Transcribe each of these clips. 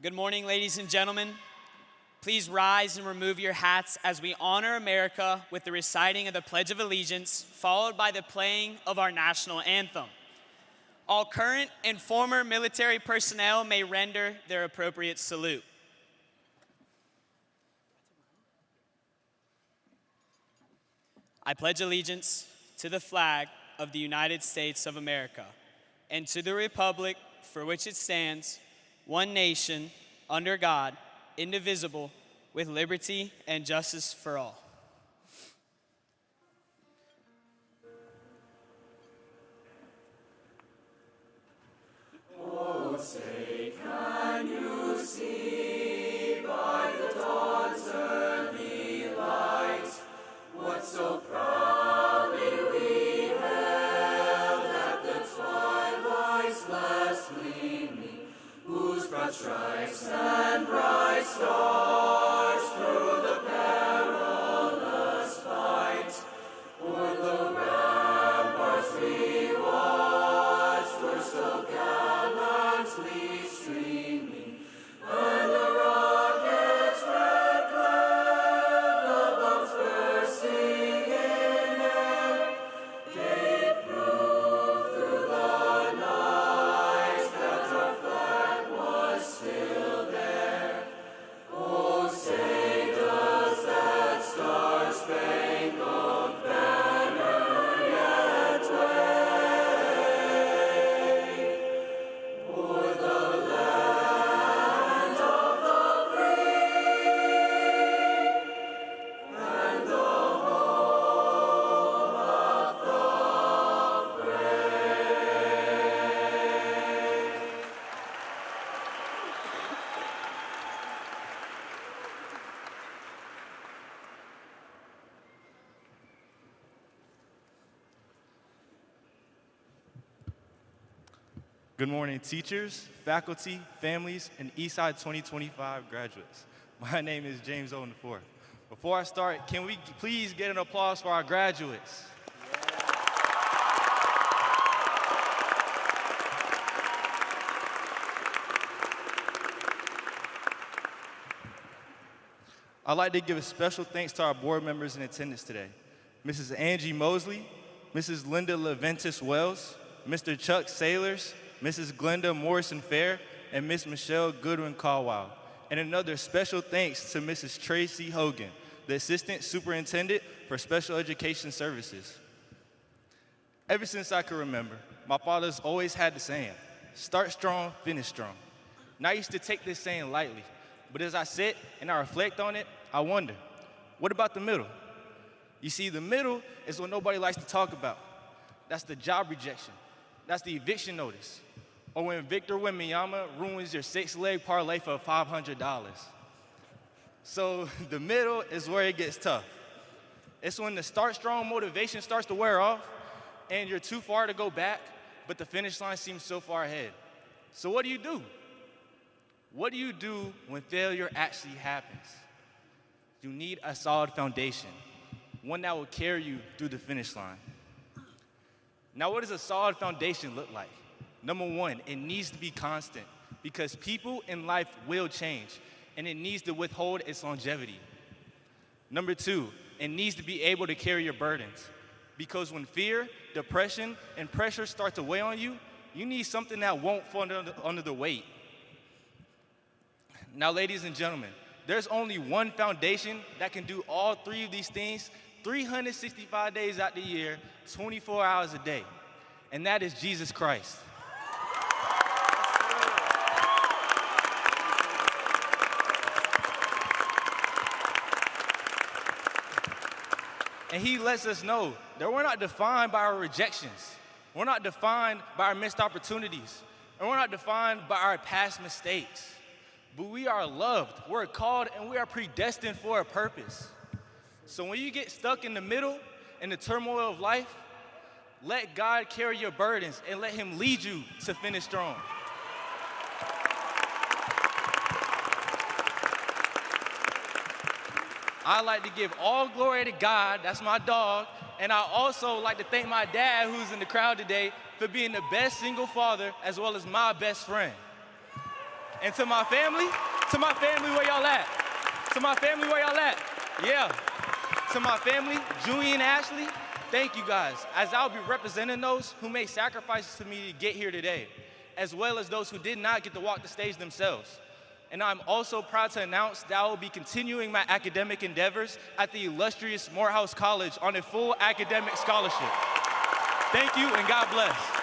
Good morning, ladies and gentlemen. Please rise and remove your hats as we honor America with the reciting of the Pledge of Allegiance, followed by the playing of our national anthem. All current and former military personnel may render their appropriate salute. I pledge allegiance to the flag of the United States of America and to the republic for which it stands, one nation, under God, indivisible, with liberty and justice for all. Oh, say, can you see by the dawn's early light what so proudly we held at the twilight's last gleaming, whose broad stripes and bright stars through the perilous fight o'er the ramparts we watched were so gallantly streaming, and the rocket's red glare, the bombs bursting in air, gave proof through the night that our flag was still there. Oh, say does that star-spangled banner yet wave o'er the land of the free and the home of the brave? Good morning, teachers, faculty, families, and Eastside 2025 graduates. My name is James Owen IV. Before I start, can we please get an applause for our graduates? I'd like to give a special thanks to our board members in attendance today. Mrs. Angie Mosley, Mrs. Linda Leventis Wells, Mr. Chuck Sailors, Mrs. Glenda Morrison Fair, and Miss Michelle Goodwin Caldwell. And another special thanks to Mrs. Tracy Hogan, the Assistant Superintendent for Special Education Services. Ever since I can remember, my father's always had the saying, start strong, finish strong. And I used to take this saying lightly, but as I sit and I reflect on it, I wonder, what about the middle? You see, the middle is what nobody likes to talk about. That's the job rejection. That's the eviction notice. Or when Victor Wembanyama ruins your six-leg parlay for $500. So the middle is where it gets tough. It's when the start strong motivation starts to wear off and you're too far to go back, but the finish line seems so far ahead. So what do you do? What do you do when failure actually happens? You need a solid foundation, one that will carry you through the finish line. Now, what does a solid foundation look like? Number one, it needs to be constant because people in life will change and it needs to withhold its longevity. Number two, it needs to be able to carry your burdens because when fear, depression, and pressure start to weigh on you, you need something that won't fall under the weight. Now, ladies and gentlemen, there's only one foundation that can do all three of these things 365 days out the year, 24 hours a day, and that is Jesus Christ. And he lets us know that we're not defined by our rejections. We're not defined by our missed opportunities. And we're not defined by our past mistakes. But we are loved, we're called, and we are predestined for a purpose. So when you get stuck in the middle, in the turmoil of life, let God carry your burdens and let him lead you to finish strong. I like to give all glory to God, that's my dog, and I also like to thank my dad, who's in the crowd today, for being the best single father as well as my best friend. And to my family, where y'all at? To my family, where y'all at? Yeah. To my family, Julie and Ashley, thank you guys, as I'll be representing those who made sacrifices to me to get here today, as well as those who did not get to walk the stage themselves. And I'm also proud to announce that I will be continuing my academic endeavors at the illustrious Morehouse College on a full academic scholarship. Thank you, and God bless.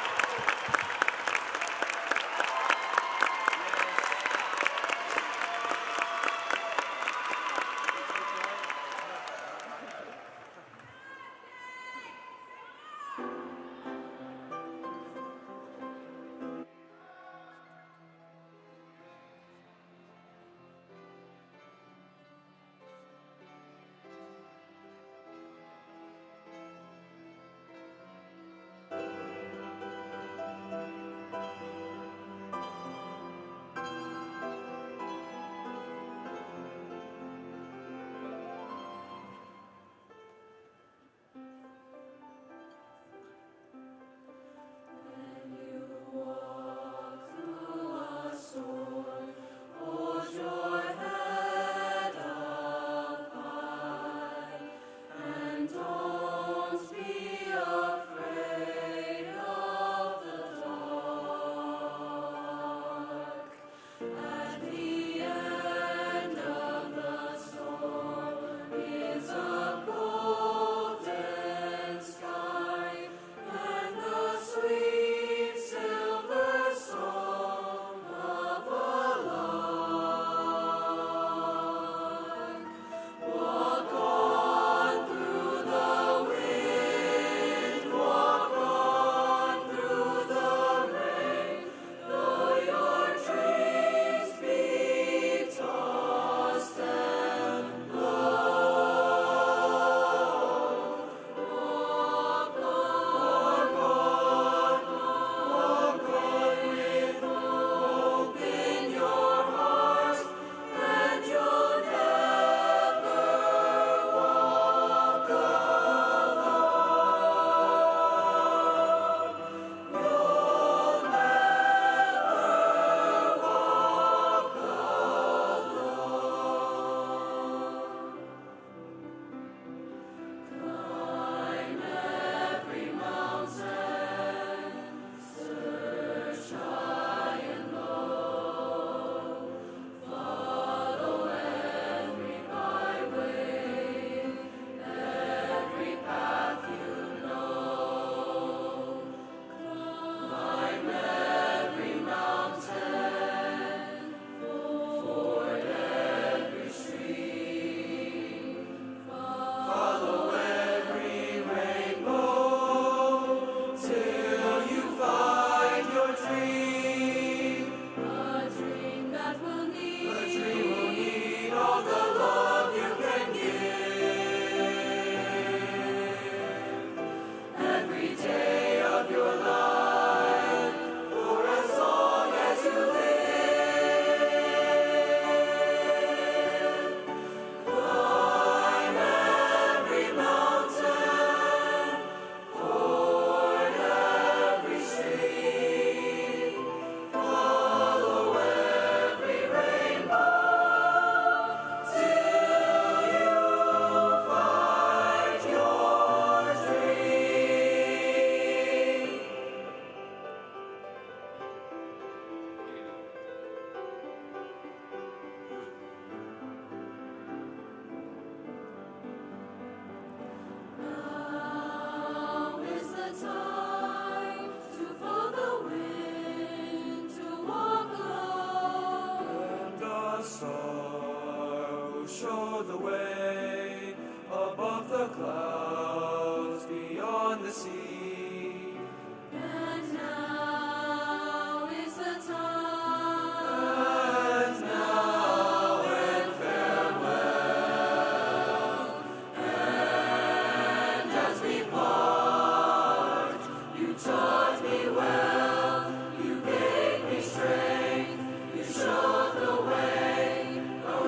Showed the way, oh,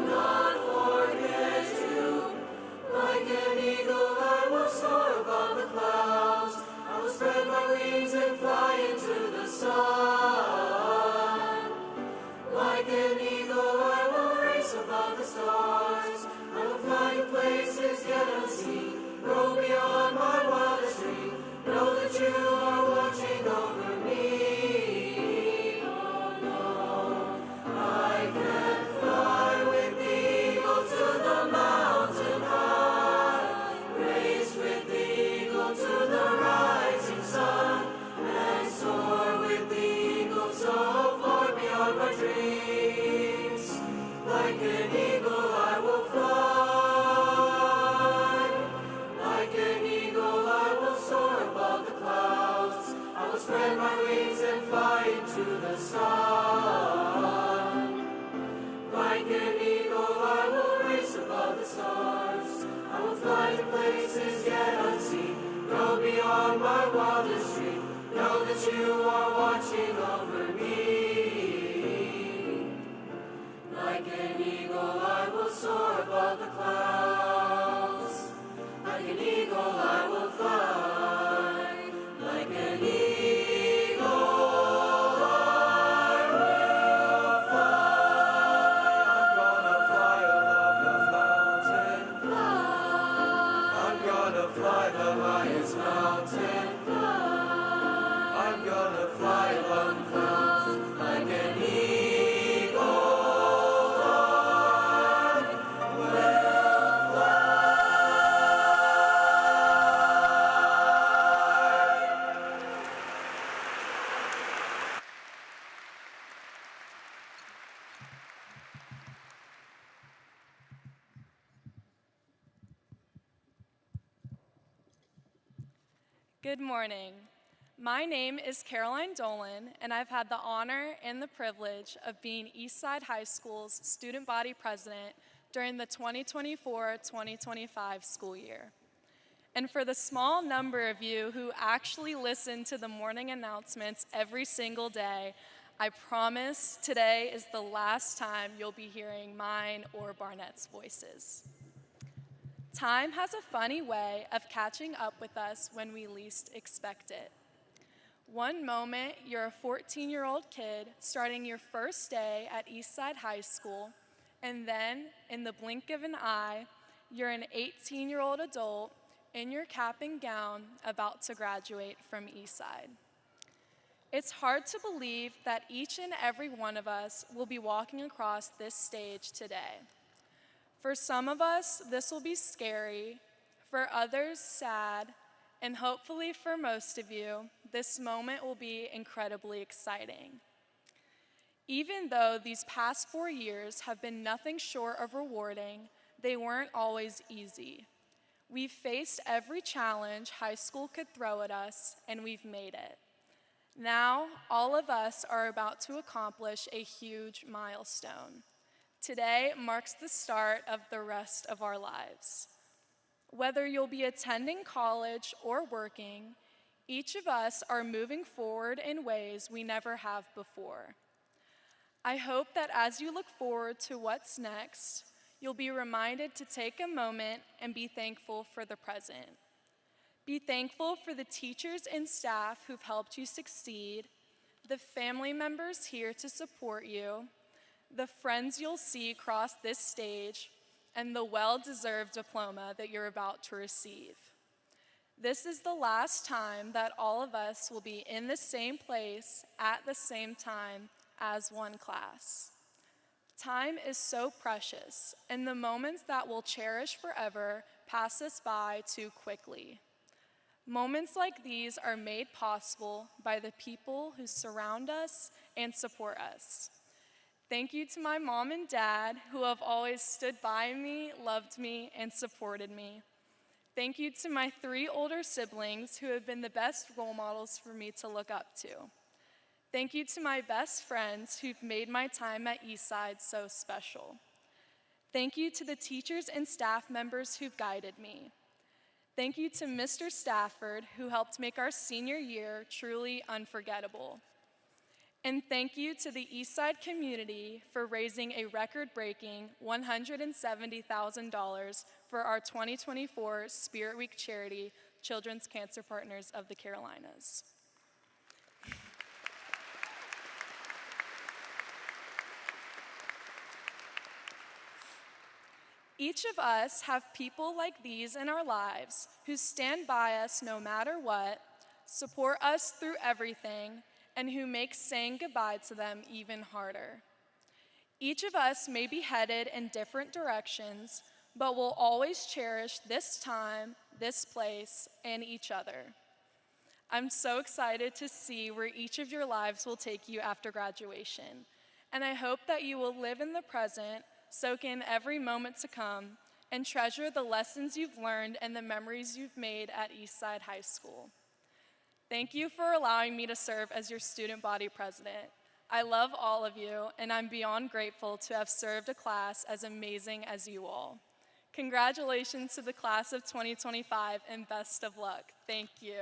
not forget to sun. Like an eagle I will race above the stars. I will fly to places yet unseen, go beyond my wildest dream. Know that you are watching over me. Like an eagle I will soar above the clouds. Like an eagle I will fly. Like an eagle I will fly. I'm gonna fly above the mountain. Fly. I'm gonna fly the highest mountain. Fly. I'm gonna fly above the clouds. Like an eagle I will fly. Good morning. My name is Caroline Dolan, and I've had the honor and the privilege of being Eastside High School's student body president during the 2024-2025 school year. And for the small number of you who actually listen to the morning announcements every single day, I promise today is the last time you'll be hearing mine or Barnett's voices. Time has a funny way of catching up with us when we least expect it. One moment, you're a 14-year-old kid starting your first day at Eastside High School, and then, in the blink of an eye, you're an 18-year-old adult in your cap and gown about to graduate from Eastside. It's hard to believe that each and every one of us will be walking across this stage today. For some of us, this will be scary, for others, sad, and hopefully for most of you, this moment will be incredibly exciting. Even though these past 4 years have been nothing short of rewarding, they weren't always easy. We've faced every challenge high school could throw at us, and we've made it. Now, all of us are about to accomplish a huge milestone. Today marks the start of the rest of our lives. Whether you'll be attending college or working, each of us are moving forward in ways we never have before. I hope that as you look forward to what's next, you'll be reminded to take a moment and be thankful for the present. Be thankful for the teachers and staff who've helped you succeed, the family members here to support you, the friends you'll see cross this stage, and the well-deserved diploma that you're about to receive. This is the last time that all of us will be in the same place at the same time as one class. Time is so precious, and the moments that we'll cherish forever pass us by too quickly. Moments like these are made possible by the people who surround us and support us. Thank you to my mom and dad who have always stood by me, loved me, and supported me. Thank you to my 3 older siblings who have been the best role models for me to look up to. Thank you to my best friends who've made my time at Eastside so special. Thank you to the teachers and staff members who've guided me. Thank you to Mr. Stafford who helped make our senior year truly unforgettable. And thank you to the Eastside community for raising a record-breaking $170,000 for our 2024 Spirit Week charity, Children's Cancer Partners of the Carolinas. Each of us have people like these in our lives who stand by us no matter what, support us through everything, and who make saying goodbye to them even harder. Each of us may be headed in different directions, but we'll always cherish this time, this place, and each other. I'm so excited to see where each of your lives will take you after graduation, and I hope that you will live in the present, soak in every moment to come, and treasure the lessons you've learned and the memories you've made at Eastside High School. Thank you for allowing me to serve as your student body president. I love all of you, and I'm beyond grateful to have served a class as amazing as you all. Congratulations to the class of 2025, and best of luck. Thank you.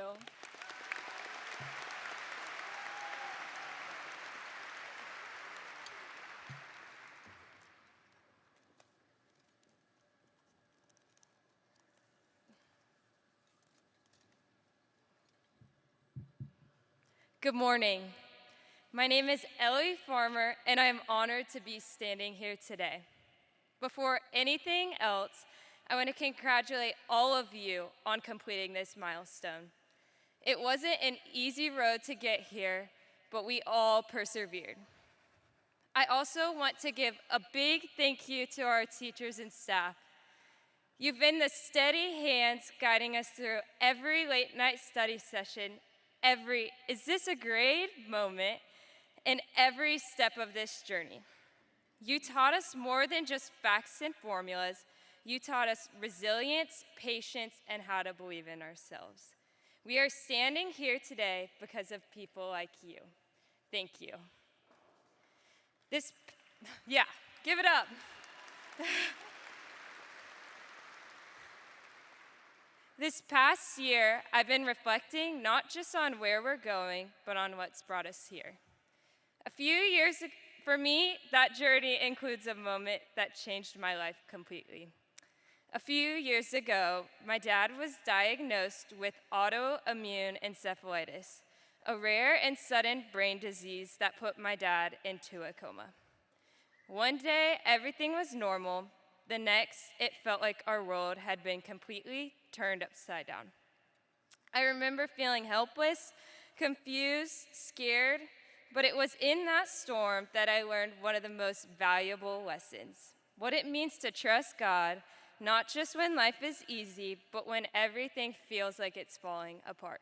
Good morning. My name is Ellie Farmer, and I am honored to be standing here today. Before anything else, I want to congratulate all of you on completing this milestone. It wasn't an easy road to get here, but we all persevered. I also want to give a big thank you to our teachers and staff. You've been the steady hands guiding us through every late night study session, every "is this a grade" moment, and every step of this journey. You taught us more than just facts and formulas. You taught us resilience, patience, and how to believe in ourselves. We are standing here today because of people like you. Thank you. Give it up. This past year, I've been reflecting not just on where we're going, but on what's brought us here. A few years ago, for me, that journey includes a moment that changed my life completely. A few years ago, my dad was diagnosed with autoimmune encephalitis, a rare and sudden brain disease that put my dad into a coma. One day, everything was normal. The next, it felt like our world had been completely turned upside down. I remember feeling helpless, confused, scared, but it was in that storm that I learned one of the most valuable lessons: what it means to trust God, not just when life is easy, but when everything feels like it's falling apart.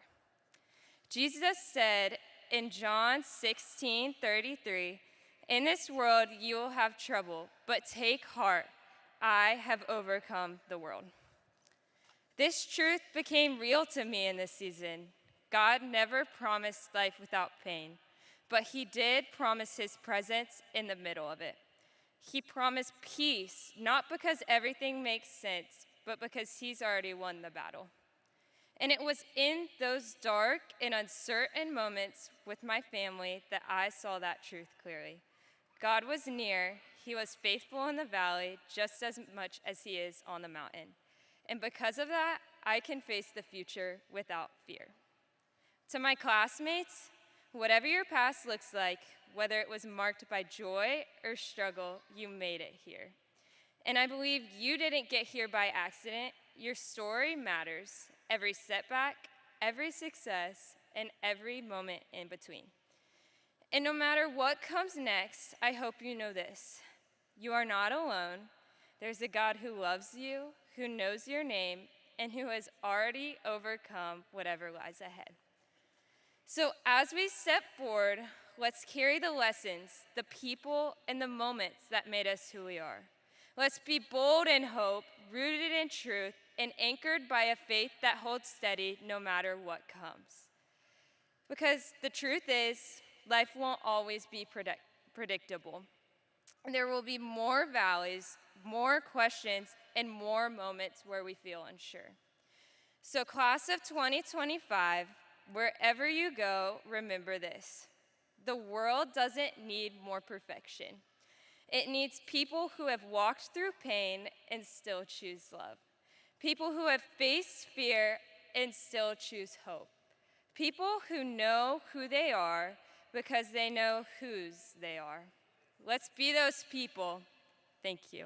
Jesus said in John 16:33, "In this world you will have trouble, but take heart, I have overcome the world." This truth became real to me in this season. God never promised life without pain, but he did promise his presence in the middle of it. He promised peace, not because everything makes sense, but because he's already won the battle. And it was in those dark and uncertain moments with my family that I saw that truth clearly. God was near. He was faithful in the valley just as much as he is on the mountain. And because of that, I can face the future without fear. To my classmates, whatever your past looks like, whether it was marked by joy or struggle, you made it here. And I believe you didn't get here by accident. Your story matters. Every setback, every success, and every moment in between. And no matter what comes next, I hope you know this: you are not alone. There's a God who loves you, who knows your name, and who has already overcome whatever lies ahead. So as we step forward, let's carry the lessons, the people, and the moments that made us who we are. Let's be bold in hope, rooted in truth, and anchored by a faith that holds steady no matter what comes. Because the truth is, life won't always be predictable. There will be more valleys, more questions, and more moments where we feel unsure. So class of 2025, wherever you go, remember this: the world doesn't need more perfection. It needs people who have walked through pain and still choose love. People who have faced fear and still choose hope. People who know who they are because they know whose they are. Let's be those people. Thank you.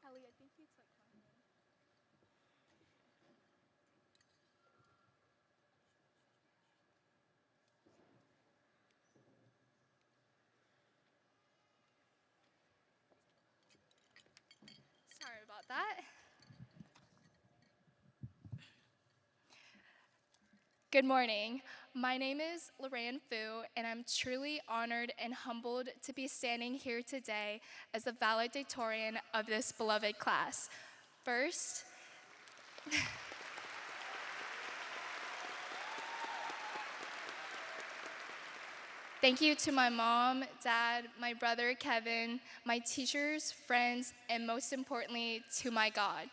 Ellie, I think you took mine. that. Good morning. My name is Loran Fu, and I'm truly honored and humbled to be standing here today as the valedictorian of this beloved class. First, thank you to my mom, dad, my brother Kevin, my teachers, friends, and most importantly, to my God.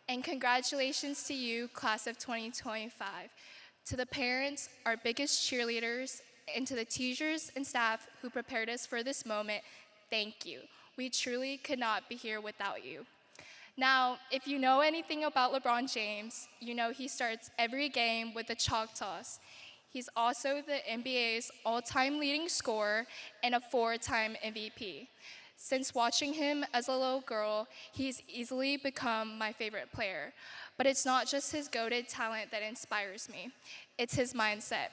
And congratulations to you, class of 2025. To the parents, our biggest cheerleaders, and to the teachers and staff who prepared us for this moment, thank you. We truly could not be here without you. Now, if you know anything about LeBron James, you know he starts every game with a chalk toss. He's also the NBA's all-time leading scorer and a 4-time MVP. Since watching him as a little girl, he's easily become my favorite player. But it's not just his goated talent that inspires me, it's his mindset.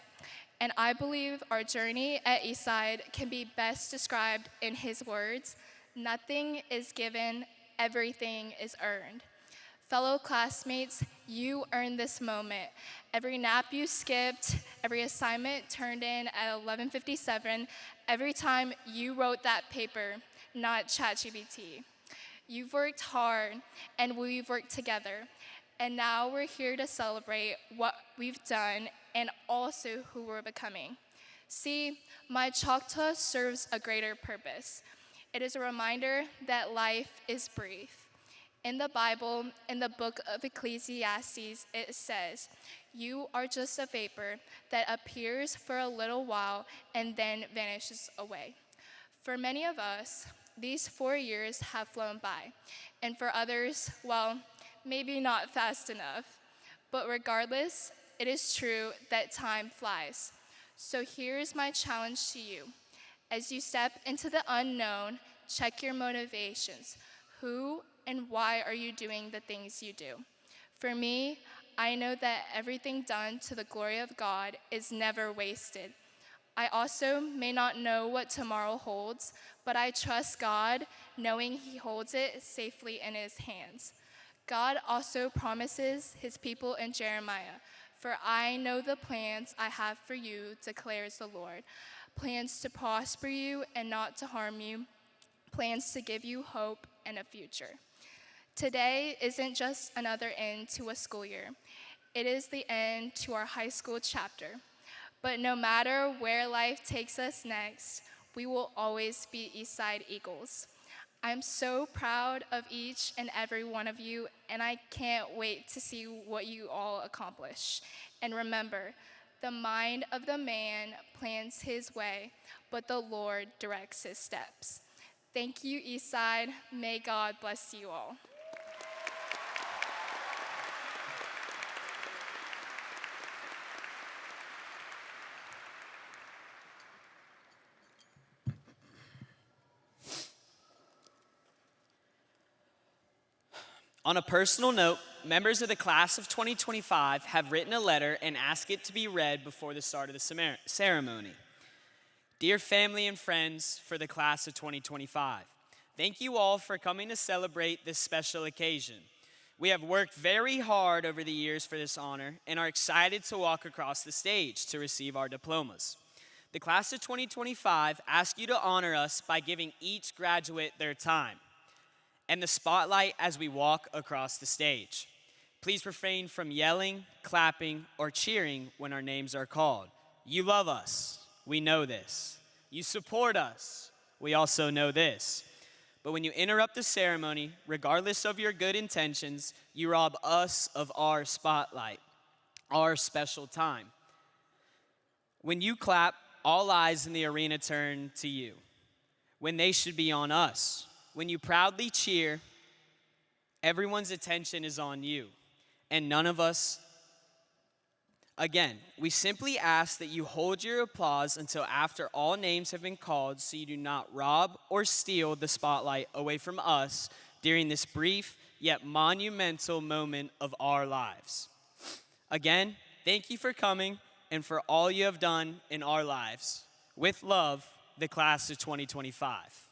And I believe our journey at Eastside can be best described in his words: nothing is given, everything is earned. Fellow classmates, you earned this moment. Every nap you skipped, every assignment turned in at 11:57, every time you wrote that paper, not ChatGPT. You've worked hard, and we've worked together. And now we're here to celebrate what we've done and also who we're becoming. See, my chalk toss serves a greater purpose. It is a reminder that life is brief. In the Bible, in the book of Ecclesiastes, it says, "You are just a vapor that appears for a little while and then vanishes away." For many of us, these 4 years have flown by, and for others, well, maybe not fast enough. But regardless, it is true that time flies. So here's my challenge to you. As you step into the unknown, check your motivations. Who and why are you doing the things you do? For me, I know that everything done to the glory of God is never wasted. I also may not know what tomorrow holds, but I trust God, knowing He holds it safely in His hands. God also promises His people in Jeremiah, "For I know the plans I have for you, declares the Lord, plans to prosper you and not to harm you, plans to give you hope and a future." Today isn't just another end to a school year. It is the end to our high school chapter. But no matter where life takes us next, we will always be Eastside Eagles. I'm so proud of each and every one of you, and I can't wait to see what you all accomplish. And remember, the mind of the man plans his way, but the Lord directs his steps. Thank you, Eastside. May God bless you all. On a personal note, members of the class of 2025 have written a letter and asked it to be read before the start of the ceremony. Dear family and friends for the class of 2025, thank you all for coming to celebrate this special occasion. We have worked very hard over the years for this honor and are excited to walk across the stage to receive our diplomas. The class of 2025 asks you to honor us by giving each graduate their time and the spotlight as we walk across the stage. Please refrain from yelling, clapping, or cheering when our names are called. You love us. We know this. You support us. We also know this. But when you interrupt the ceremony, regardless of your good intentions, you rob us of our spotlight, our special time. When you clap, all eyes in the arena turn to you, when they should be on us. When you proudly cheer, everyone's attention is on you, and none of us. Again, we simply ask that you hold your applause until after all names have been called, so you do not rob or steal the spotlight away from us during this brief yet monumental moment of our lives. Again, thank you for coming and for all you have done in our lives. With love, the class of 2025.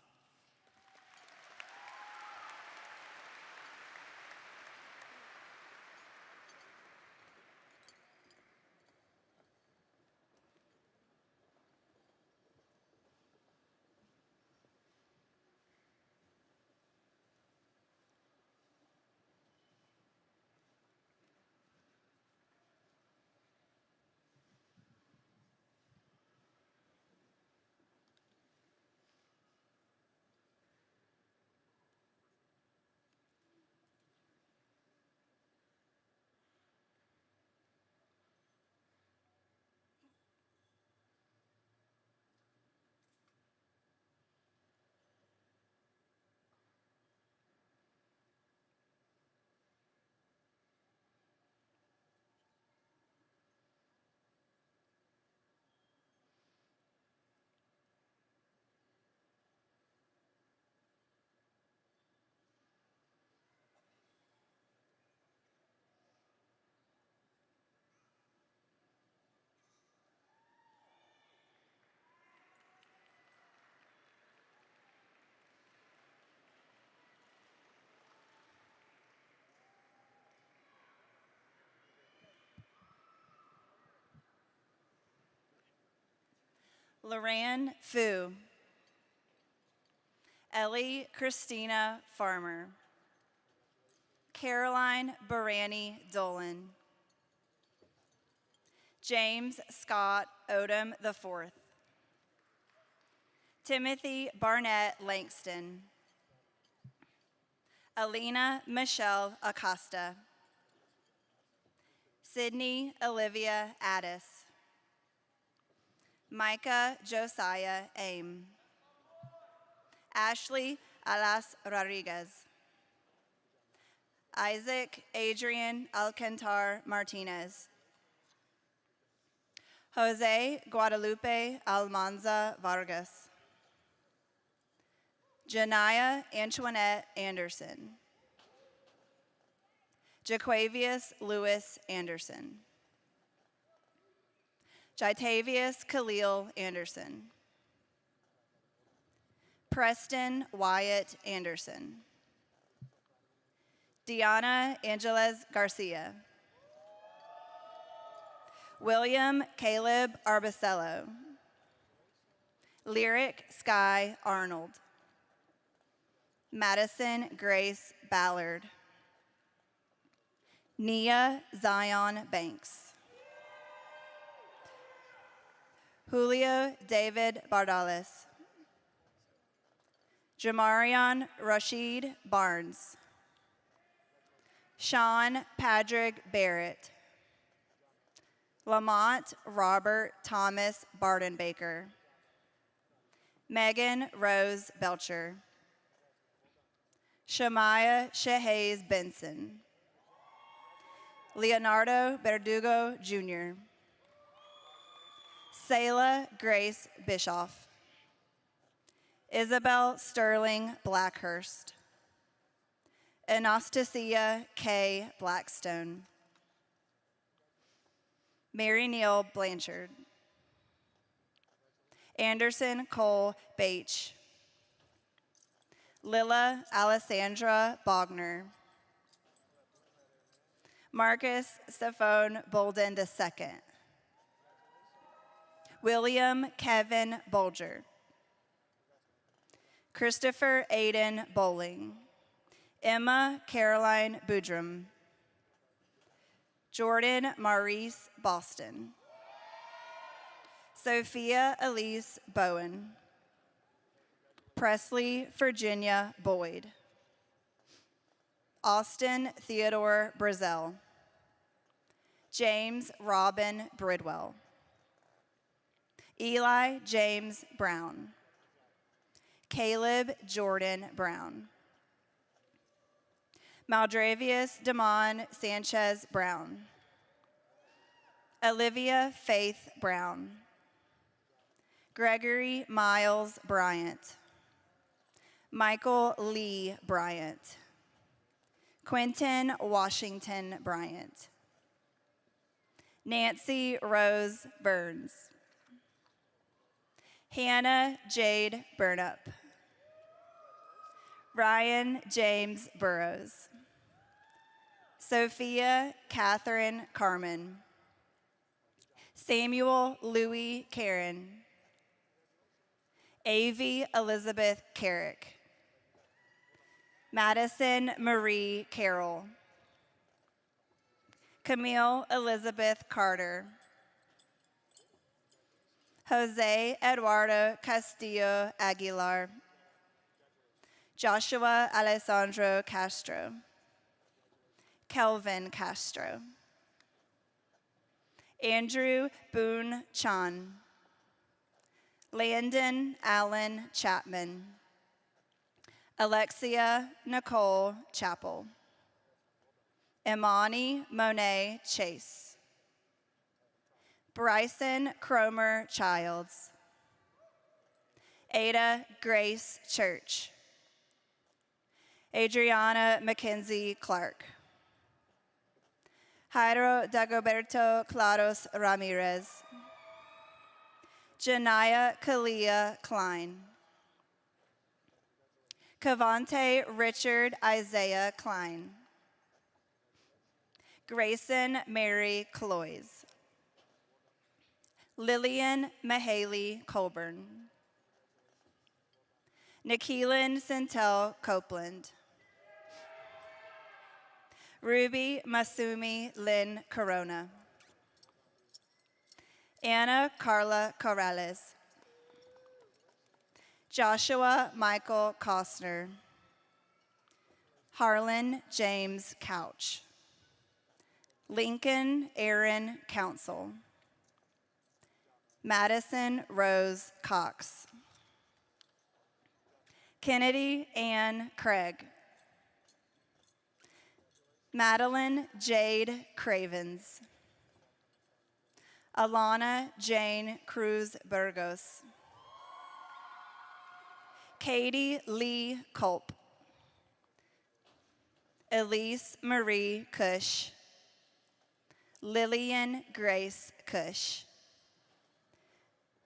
Loran Fu. Ellie Christina Farmer. Caroline Dolan. James Scott Odom IV. Timothy Barnett Langston. Alina Michelle Acosta. Sydney Olivia Addis. Micah Josiah Aim. Ashley Alas Rodriguez. Isaac Adrian Alcantar Martinez. Jose Guadalupe Almanza Vargas. Janaya Antoinette Anderson. Jaquavius Lewis Anderson. Jitavius Khalil Anderson. Preston Wyatt Anderson. Diana Angeles Garcia. William Caleb Arbicello. Lyric Sky Arnold. Madison Grace Ballard. Nia Zion Banks. Julio David Bardales. Jamarion Rashid Barnes. Sean Padraig Barrett. Lamont Robert Thomas Bardenbaker. Megan Rose Belcher. Shemaiah Shahays Benson. Leonardo Verdugo Jr. Selah Grace Bischoff. Isabel Sterling Blackhurst. Anastasia K. Blackstone. Mary Neal Blanchard. Anderson Cole Bache. Lilla Alessandra Bogner. Marcus Stephone Bolden II. William Kevin Bolger. Christopher Aiden Bowling. Emma Caroline Boudrum. Jordan Maurice Boston. Sophia Elise Bowen. Presley Virginia Boyd. Austin Theodore Brazel. James Robin Bridwell. Eli James Brown. Caleb Jordan Brown. Maldravius Damon Sanchez Brown. Olivia Faith Brown. Gregory Miles Bryant. Michael Lee Bryant. Quentin Washington Bryant. Nancy Rose Burns. Hannah Jade Burnup. Ryan James Burrows. Sophia Catherine Carmen. Samuel Louis Karen. Avie Elizabeth Carrick. Madison Marie Carroll. Camille Elizabeth Carter. Jose Eduardo Castillo Aguilar. Joshua Alessandro Castro. Kelvin Castro. Andrew Boone Chan. Landon Allen Chapman. Alexia Nicole Chappell. Imani Monet Chase. Bryson Cromer Childs. Ada Grace Church. Adriana Mackenzie Clark. Jairo Dagoberto Claros Ramirez. Janaya Kalia Klein. Cavante Richard Isaiah Klein. Grayson Mary Cloys. Lillian Mahaley Colburn. Nikelin Centel Copeland. Ruby Masumi Lynn Corona. Anna Carla Corrales. Joshua Michael Costner. Harlan James Couch. Lincoln Aaron Council. Madison Rose Cox. Kennedy Ann Craig. Madeline Jade Cravens. Alana Jane Cruz Burgos. Katie Lee Culp. Elise Marie Cush. Lillian Grace Cush.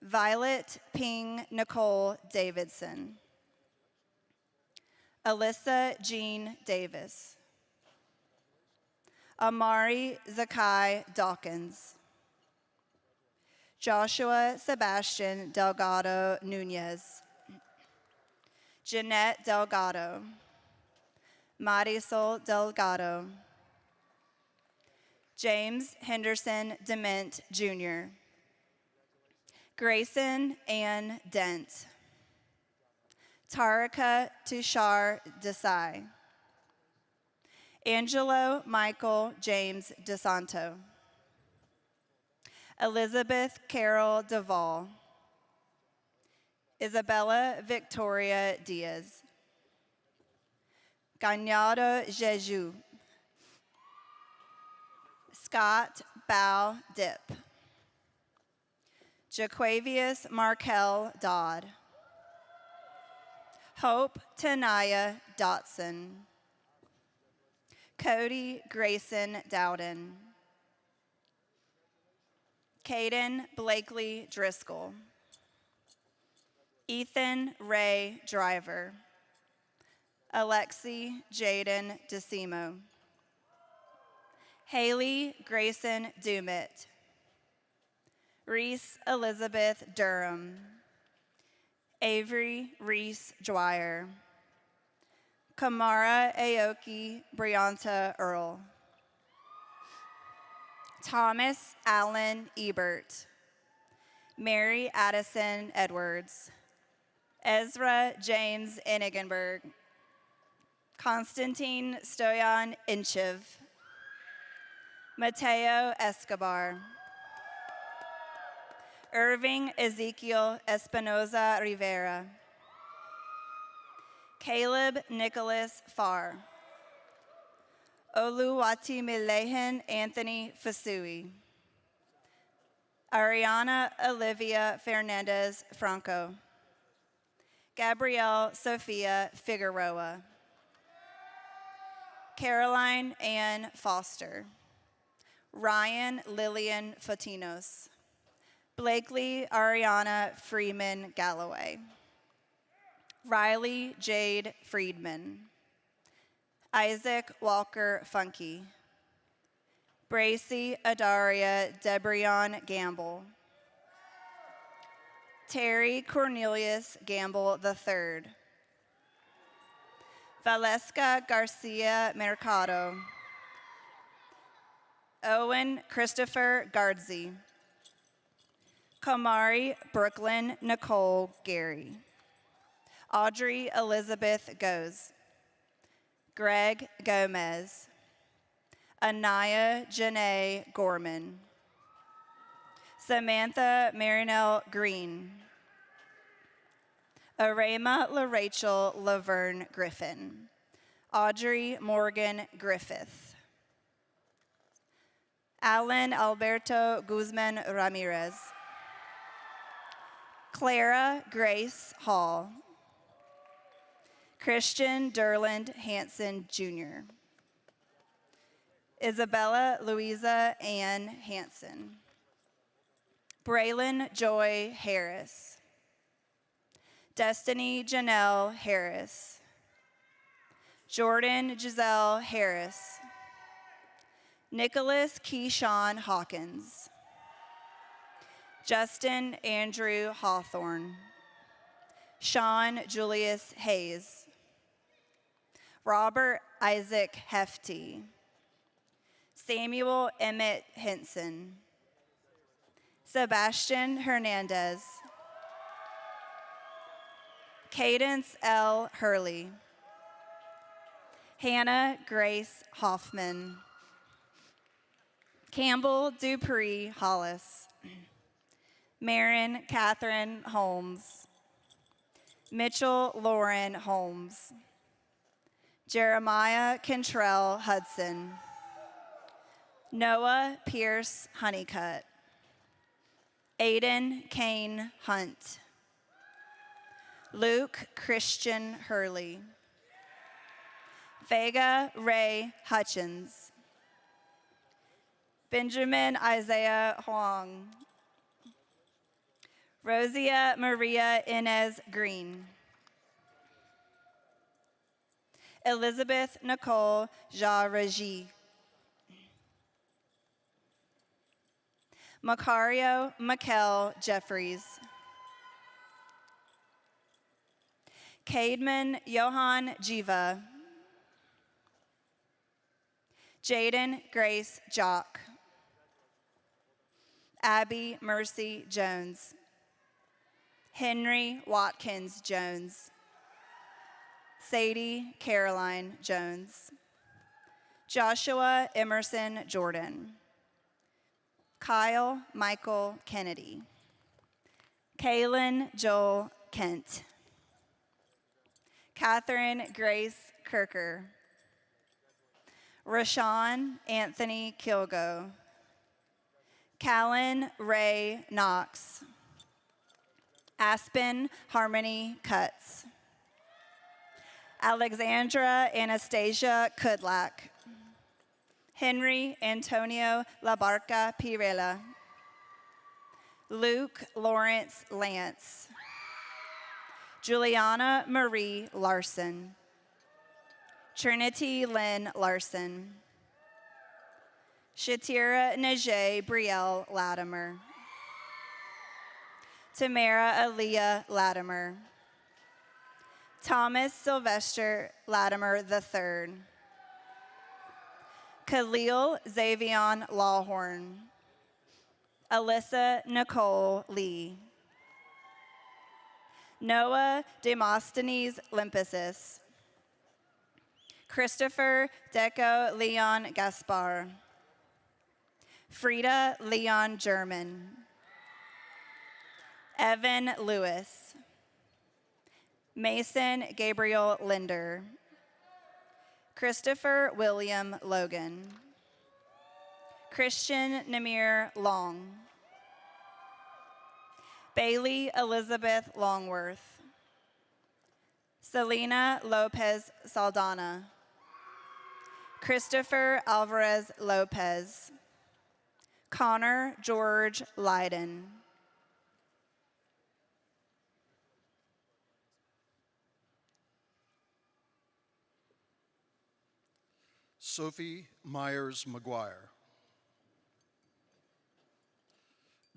Violet Ping Nicole Davidson. Alyssa Jean Davis. Amari Zakai Dawkins. Joshua Sebastian Delgado Nunez. Jeanette Delgado. Marisol Delgado. James Henderson Dement Jr. Grayson Ann Dent. Tarika Tushar Desai. Angelo Michael James DeSanto. Elizabeth Carol Duvall. Isabella Victoria Diaz. Gagnado Jeju. Scott Bow Dip. Jaquavius Markel Dodd. Hope Tanaya Dotson. Cody Grayson Dowden. Caden Blakely Driscoll. Ethan Ray Driver. Alexi Jaden DeSimo. Haley Grayson Dumit. Reese Elizabeth Durham. Avery Reese Dwyer. Kamara Aoki Brianta Earl. Thomas Allen Ebert. Mary Addison Edwards. Ezra James Enigenberg. Konstantin Stoyan Inchev. Mateo Escobar. Irving Ezekiel Espinoza Rivera. Caleb Nicholas Farr. Oluwatimilehin Anthony Fasui. Ariana Olivia Fernandez Franco. Gabrielle Sophia Figueroa. Caroline Ann Foster. Ryan Lillian Fatinos. Blakely Ariana Freeman Galloway. Riley Jade Friedman. Isaac Walker Funky. Bracy Adaria Debrion Gamble. Terry Cornelius Gamble III. Valeska Garcia Mercado. Owen Christopher Gardsey. Kamari Brooklyn Nicole Gary. Audrey Elizabeth Goes. Greg Gomez. Anaya Janae Gorman. Samantha Marinelle Green. Arema LaRachel Laverne Griffin. Audrey Morgan Griffith. Alan Alberto Guzman Ramirez. Clara Grace Hall. Christian Derland Hanson Jr. Isabella Louisa Ann Hanson. Braylon Joy Harris. Destiny Janelle Harris. Jordan Giselle Harris. Nicholas Keyshawn Hawkins. Justin Andrew Hawthorne. Sean Julius Hayes. Robert Isaac Hefty. Samuel Emmett Henson. Sebastian Hernandez. Cadence L. Hurley. Hannah Grace Hoffman. Campbell Dupree Hollis. Marin Catherine Holmes. Mitchell Lauren Holmes. Jeremiah Cantrell Hudson. Noah Pierce Honeycutt. Aiden Kane Hunt. Luke Christian Hurley. Vega Ray Hutchins. Benjamin Isaiah Huang. Rosia Maria Inez Green. Elizabeth Nicole Jaragi. Macario Mikel Jeffries. Cademan Johan Jiva. Jaden Grace Jock. Abby Mercy Jones. Henry Watkins Jones. Sadie Caroline Jones. Joshua Emerson Jordan. Kyle Michael Kennedy. Kaylin Joel Kent. Catherine Grace Kirker. Rashawn Anthony Kilgo. Callan Ray Knox. Aspen Harmony Cutts. Alexandra Anastasia Kudlak. Henry Antonio Labarca Pirela. Luke Lawrence Lance. Juliana Marie Larson. Trinity Lynn Larson. Shatira Najee Brielle Latimer. Tamara Aaliyah Latimer. Thomas Sylvester Latimer III. Khalil Xavion Lawhorn. Alyssa Nicole Lee. Noah Demosthenes Limpesis. Christopher Deco Leon Gaspar. Frida Leon German. Evan Lewis. Mason Gabriel Linder. Christopher William Logan. Christian Namir Long. Bailey Elizabeth Longworth. Selena Lopez Saldana. Christopher Alvarez Lopez. Connor George Leiden. Sophie Myers McGuire.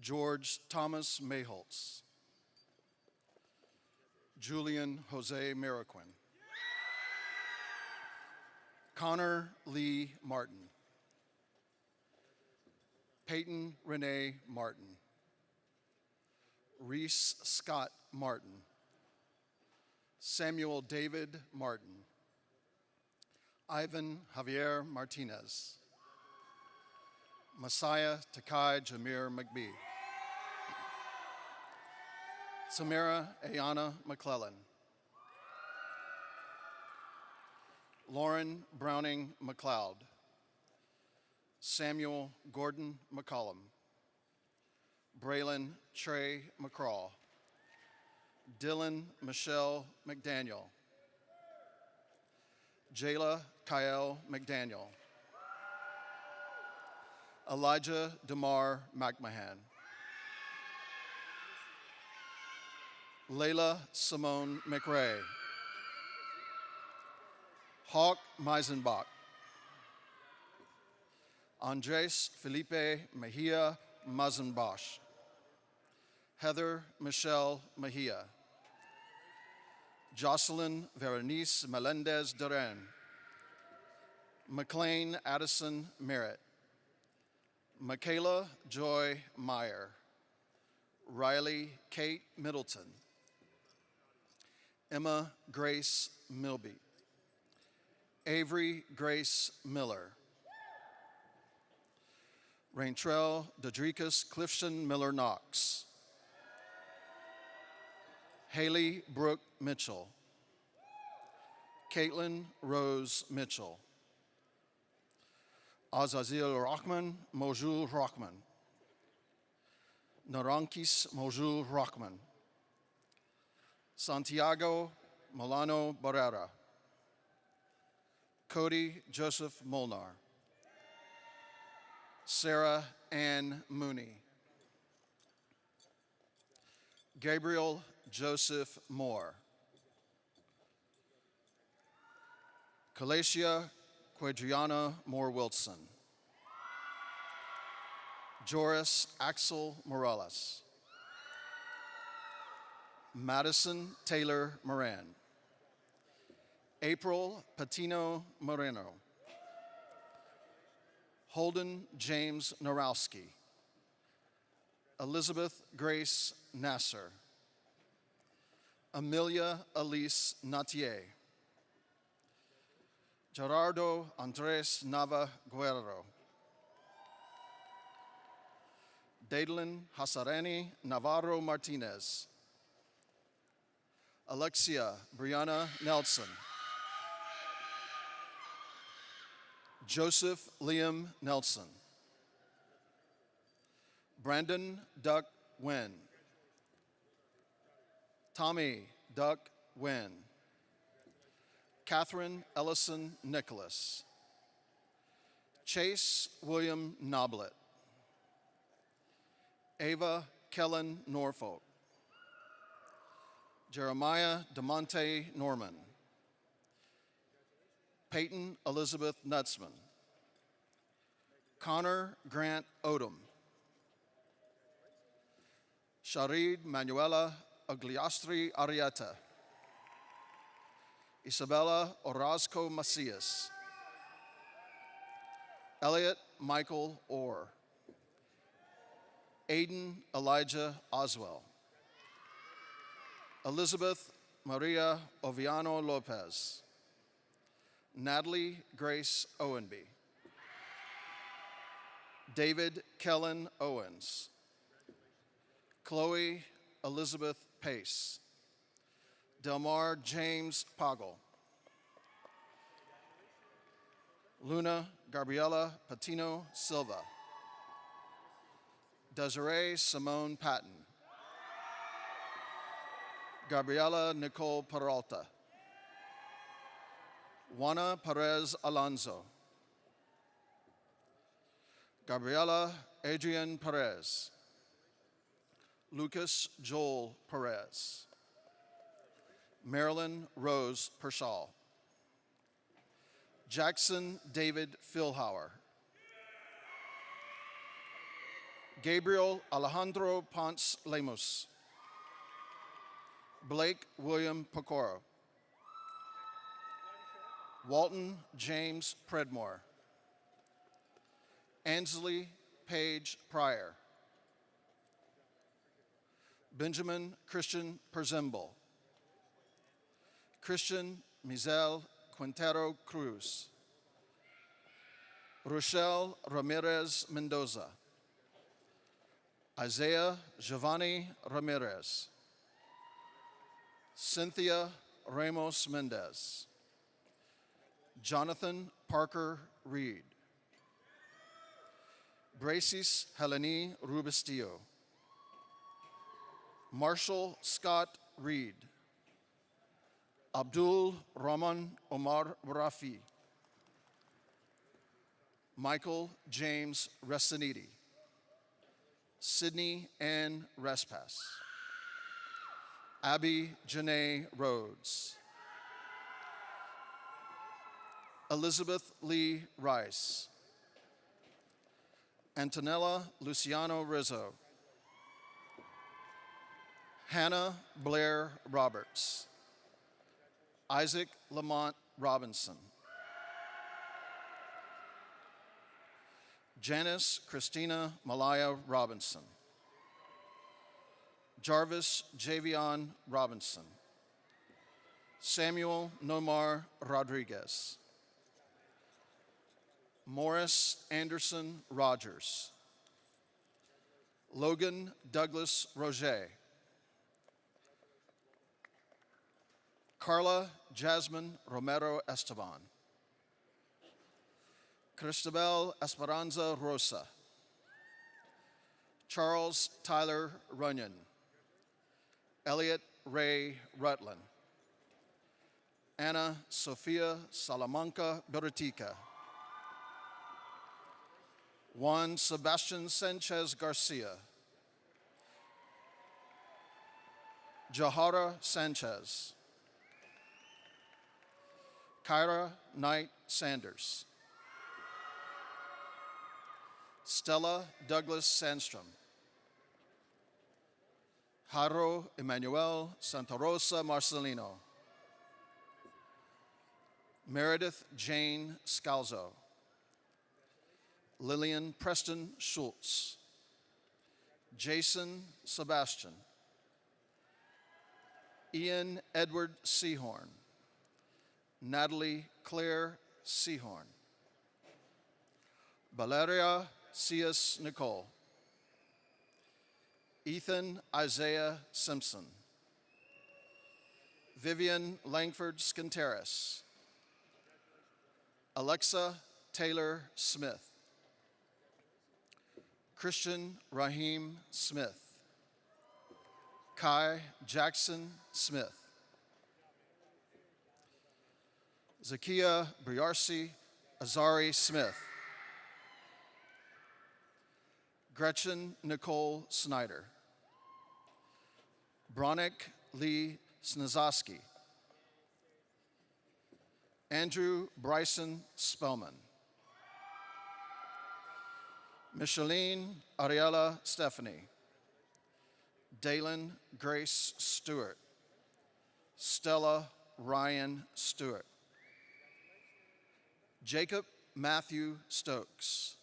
George Thomas Mayholtz. Julian Jose Mariquin. Connor Lee Martin. Peyton Renee Martin. Reese Scott Martin. Samuel David Martin. Ivan Javier Martinez. Messiah Takai Jameer McBee. Samara Ayana McClellan. Lauren Browning McLeod. Samuel Gordon McCollum. Braylon Trey McCraw. Dylan Michelle McDaniel. Jayla Kyle McDaniel. Elijah DeMar McMahon. Layla Simone McRae. Hawk Meisenbach. Andres Felipe Mejia Mazenbosch. Heather Michelle Mejia, Jocelyn Veronice Melendez Duran, McLean Addison Merritt, Michaela Joy Meyer, Riley Kate Middleton, Emma Grace Milby, Avery Grace Miller, Raintrell Dedricus Clifton Miller Knox, Haley Brooke Mitchell, Caitlin Rose Mitchell, Azazel Rockman Mojul Rockman, Narankis Mojul Rockman, Santiago Milano Barrera, Cody Joseph Molnar, Sarah Ann Mooney, Gabriel Joseph Moore, Calacia Quadriana Moore Wilson, Joris Axel Morales, Madison Taylor Moran, April Patino Moreno, Holden James Narowski, Elizabeth Grace Nasser, Amelia Elise Natier, Gerardo Andres Nava Guerrero, Dadelin Hasarani Navarro Martinez, Alexia Brianna Nelson, Joseph Liam Nelson, Brandon Duck Wynn, Tommy Duck Wynn, Catherine Ellison Nicholas, Chase William Noblet, Ava Kellen Norfolk, Jeremiah DeMonte Norman, Peyton Elizabeth Nutzman, Connor Grant Odom, Sharid Manuela Agliastri Arieta, Isabella Orozco Macias, Elliot Michael Orr, Aiden Elijah Oswell, Elizabeth Maria Oviano Lopez, Natalie Grace Owenby, David Kellen Owens, Chloe Elizabeth Pace, Delmar James Poggle, Luna Gabriela Patino Silva, Desiree Simone Patton, Gabriela Nicole Peralta, Juana Perez Alonso, Gabriela Adrian Perez, Lucas Joel Perez, Marilyn Rose Pershall, Jackson David Philhauer, Gabriel Alejandro Ponce Lemos, Blake William Pecoro, Walton James Predmore, Ansley Page Pryor, Benjamin Christian Perzimble, Christian Mizel Quintero Cruz, Rochelle Ramirez Mendoza, Isaiah Giovanni Ramirez, Cynthia Ramos Mendez, Jonathan Parker Reed, Bracis Helene Rubistillo, Marshall Scott Reed, Abdul Rahman Omar Rafi, Michael James Resiniti, Sydney Ann Respass, Abby Janae Rhodes, Elizabeth Lee Rice, Antonella Luciano Rizzo, Hannah Blair Roberts. Isaac Lamont Robinson. Janice Christina Malaya Robinson. Jarvis Javion Robinson. Samuel Nomar Rodriguez. Morris Anderson Rogers. Logan Douglas Roger. Carla Jasmine Romero Esteban. Cristabel Esperanza Rosa. Charles Tyler Runyon. Elliot Ray Rutland. Anna Sofia Salamanca Beritica. Juan Sebastian Sanchez Garcia. Jahara Sanchez. Kyra Knight Sanders. Stella Douglas Sandstrom. Jaro Emmanuel Santa Rosa Marcelino. Meredith Jane Scalzo. Lillian Preston Schultz. Jason Sebastian. Ian Edward Seahorn. Natalie Claire Seahorn. Valeria Cias Nicole. Ethan Isaiah Simpson. Vivian Langford Skinteris. Alexa Taylor Smith. Christian Raheem Smith. Kai Jackson Smith. Zakia Briarsi Azari Smith. Gretchen Nicole Snyder. Bronick Lee Snazoski. Andrew Bryson Spellman. Micheline Ariella Stephanie. Dalen Grace Stewart. Stella Ryan Stewart. Jacob Matthew Stokes.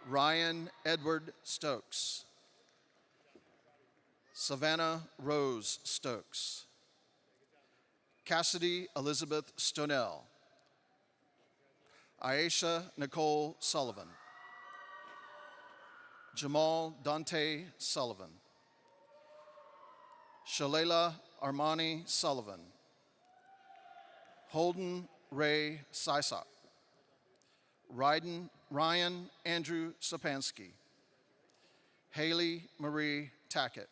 Ryan Edward Stokes. Savannah Rose Stokes. Cassidy Elizabeth Stonell. Aisha Nicole Sullivan. Jamal Dante Sullivan. Shalala Armani Sullivan. Holden Ray Sysak. Ryan Andrew Sapansky. Haley Marie Tackett.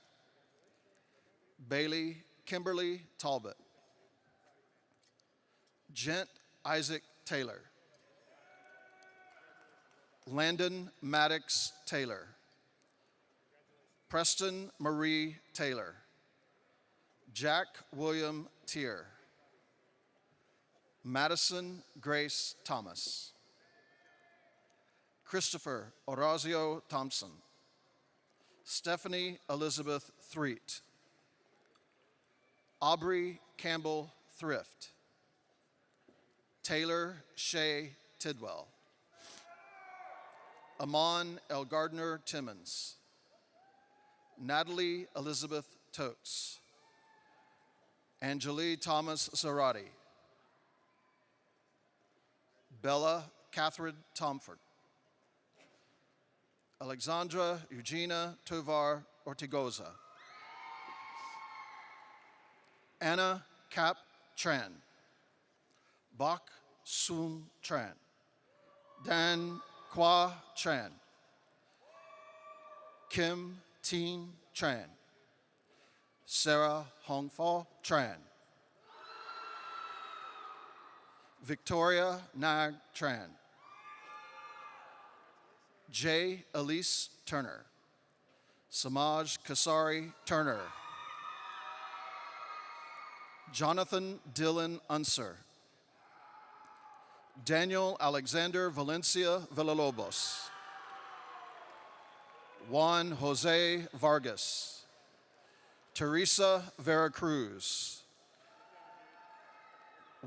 Bailey Kimberly Talbot. Gent Isaac Taylor. Landon Maddox Taylor. Preston Marie Taylor. Jack William Tier. Madison Grace Thomas. Christopher Orazio Thompson. Stephanie Elizabeth Threet. Aubrey Campbell Thrift. Taylor Shea Tidwell. Amon L. Gardner Timmons. Natalie Elizabeth Totes. Angelie Thomas Zarati. Bella Catherine Tomford. Alexandra Eugenia Tovar Ortigoza. Anna Cap Tran. Bok Soon Tran. Dan Kwa Tran. Kim Teen Tran. Sarah Hongfo Tran. Victoria Nag Tran. J. Elise Turner. Samaj Kasari Turner. Jonathan Dylan Unser. Daniel Alexander Valencia Villalobos. Juan Jose Vargas. Teresa Vera Cruz.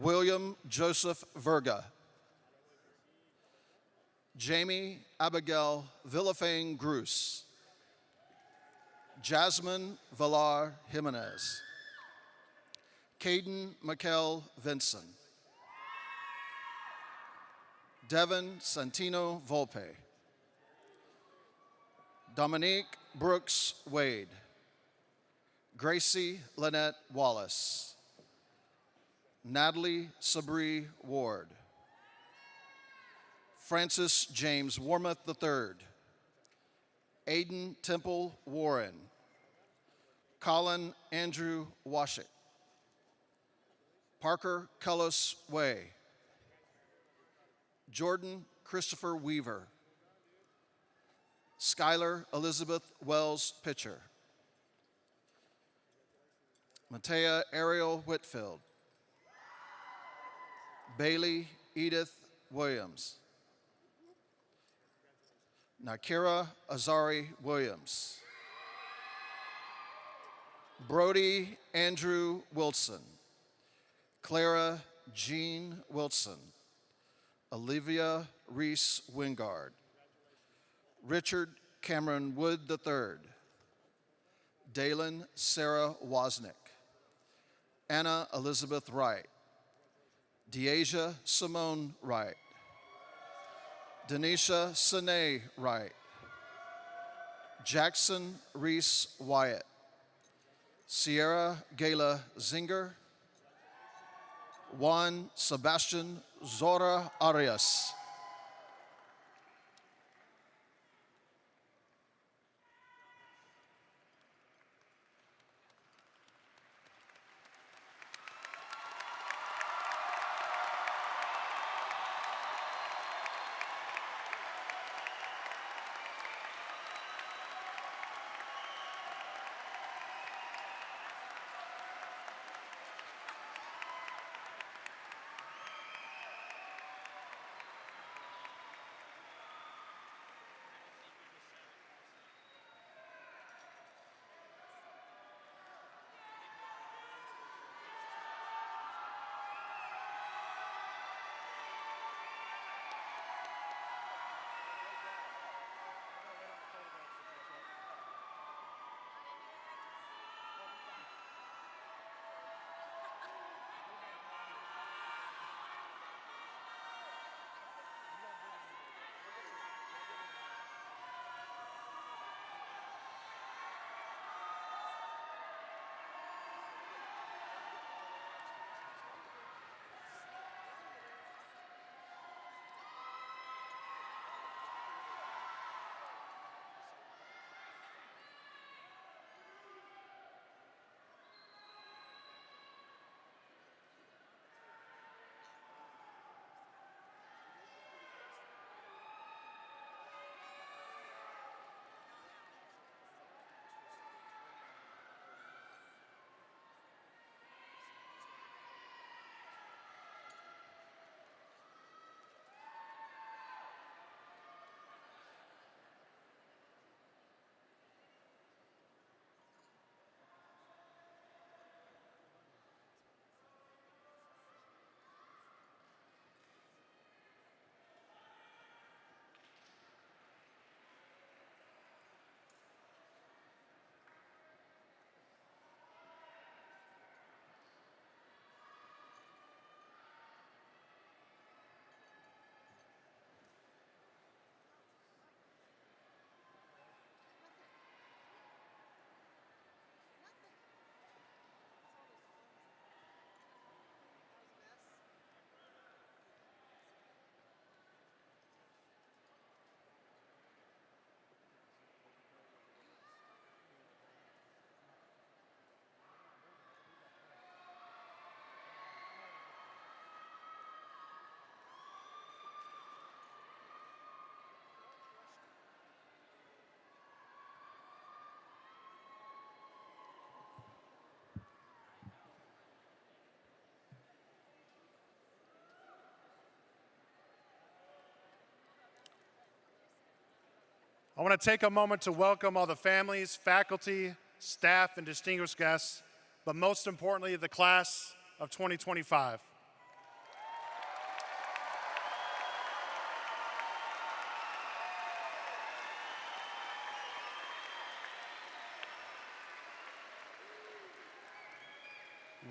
William Joseph Verga. Jamie Abigail Villafane Gruss. Jasmine Villar Jimenez. Caden Mikel Vinson. Devin Santino Volpe. Dominique Brooks Wade. Gracie Lynette Wallace. Natalie Sabri Ward. Francis James Warmoth III. Aiden Temple Warren. Colin Andrew Washick. Parker Cullis Way. Jordan Christopher Weaver. Skylar Elizabeth Wells Pitcher. Matea Ariel Whitfield. Bailey Edith Williams. Nakira Azari Williams. Brody Andrew Wilson. Clara Jean Wilson. Olivia Reese Wingard. Richard Cameron Wood III. Dalen Sarah Wozniak. Anna Elizabeth Wright. Deasia Simone Wright. Denisha Sine Wright. Jackson Reese Wyatt. Sierra Gayla Zinger. Juan Sebastian Zora Arias. I want to take a moment to welcome all the families, faculty, staff, and distinguished guests, but most importantly, the class of 2025.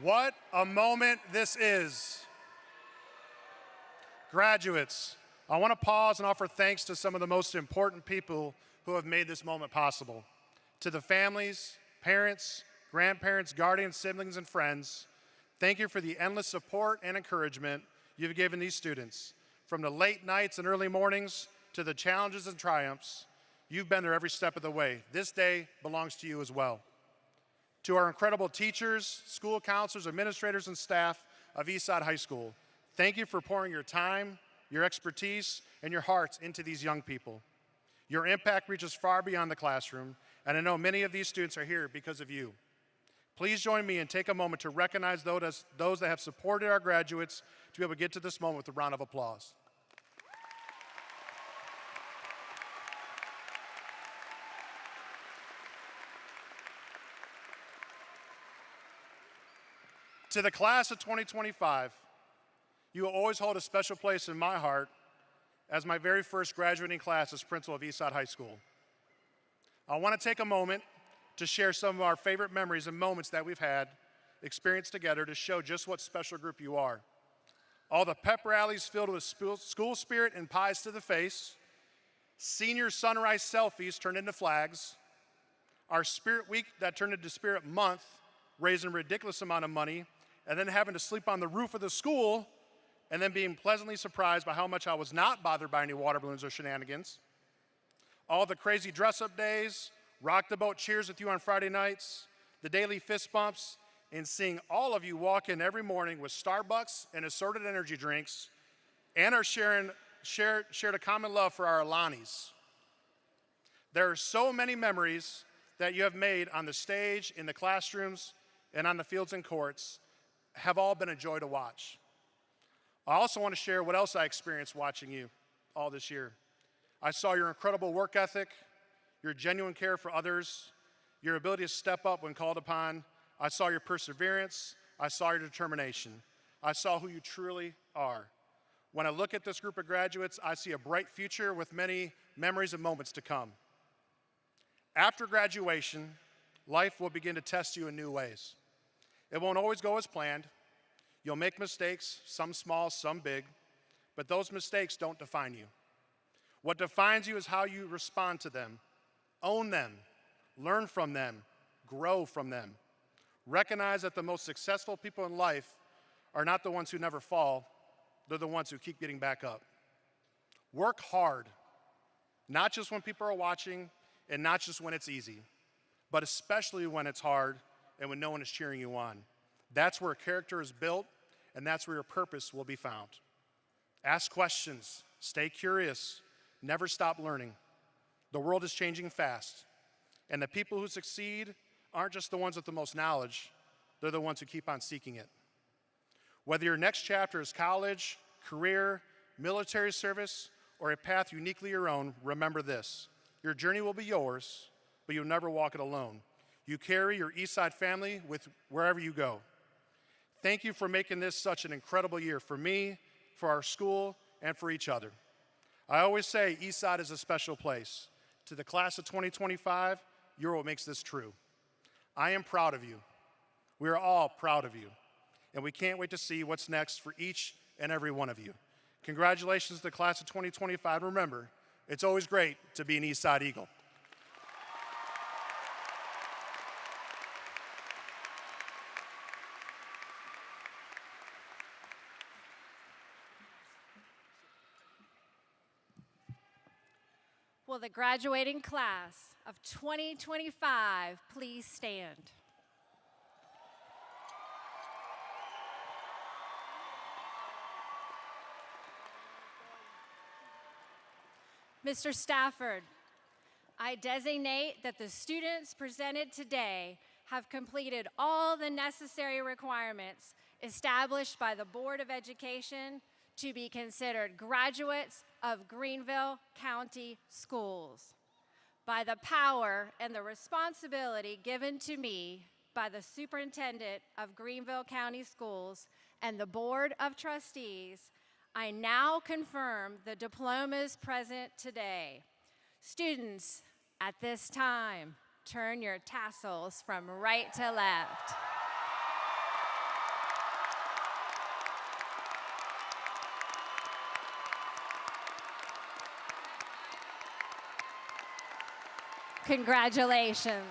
What a moment this is. Graduates, I want to pause and offer thanks to some of the most important people who have made this moment possible. To the families, parents, grandparents, guardians, siblings, and friends, thank you for the endless support and encouragement you've given these students. From the late nights and early mornings to the challenges and triumphs, you've been there every step of the way. This day belongs to you as well. To our incredible teachers, school counselors, administrators, and staff of Eastside High School, thank you for pouring your time, your expertise, and your hearts into these young people. Your impact reaches far beyond the classroom, and I know many of these students are here because of you. Please join me and take a moment to recognize those that have supported our graduates to be able to get to this moment with a round of applause. To the class of 2025, you will always hold a special place in my heart as my very first graduating class as principal of Eastside High School. I want to take a moment to share some of our favorite memories and moments that we've had experienced together to show just what special group you are. All the pep rallies filled with school spirit and pies to the face, senior sunrise selfies turned into flags, our Spirit Week that turned into Spirit Month, raising a ridiculous amount of money, and then having to sleep on the roof of the school, and then being pleasantly surprised by how much I was not bothered by any water balloons or shenanigans. All the crazy dress-up days, rock the boat cheers with you on Friday nights, the daily fist bumps, and seeing all of you walk in every morning with Starbucks and assorted energy drinks, and are shared a common love for our Alanis. There are so many memories that you have made on the stage, in the classrooms, and on the fields and courts, have all been a joy to watch. I also want to share what else I experienced watching you all this year. I saw your incredible work ethic, your genuine care for others, your ability to step up when called upon. I saw your perseverance. I saw your determination. I saw who you truly are. When I look at this group of graduates, I see a bright future with many memories and moments to come. After graduation, life will begin to test you in new ways. It won't always go as planned. You'll make mistakes, some small, some big, but those mistakes don't define you. What defines you is how you respond to them. Own them, learn from them, grow from them. Recognize that the most successful people in life are not the ones who never fall, they're the ones who keep getting back up. Work hard, not just when people are watching and not just when it's easy, but especially when it's hard and when no one is cheering you on. That's where character is built, and that's where your purpose will be found. Ask questions, stay curious, never stop learning. The world is changing fast, and the people who succeed aren't just the ones with the most knowledge, they're the ones who keep on seeking it. Whether your next chapter is college, career, military service, or a path uniquely your own, remember this: your journey will be yours, but you'll never walk it alone. You carry your Eastside family with wherever you go. Thank you for making this such an incredible year for me, for our school, and for each other. I always say Eastside is a special place. To the class of 2025, you're what makes this true. I am proud of you. We are all proud of you. And we can't wait to see what's next for each and every one of you. Congratulations to the class of 2025. Remember, it's always great to be an Eastside Eagle. Will the graduating class of 2025 please stand? Mr. Stafford, I designate that the students presented today have completed all the necessary requirements established by the Board of Education to be considered graduates of Greenville County Schools. by the power and the responsibility given to me by the Superintendent of Greenville County Schools and the Board of Trustees, I now confirm the diplomas present today. Students, at this time, turn your tassels from right to left. Congratulations.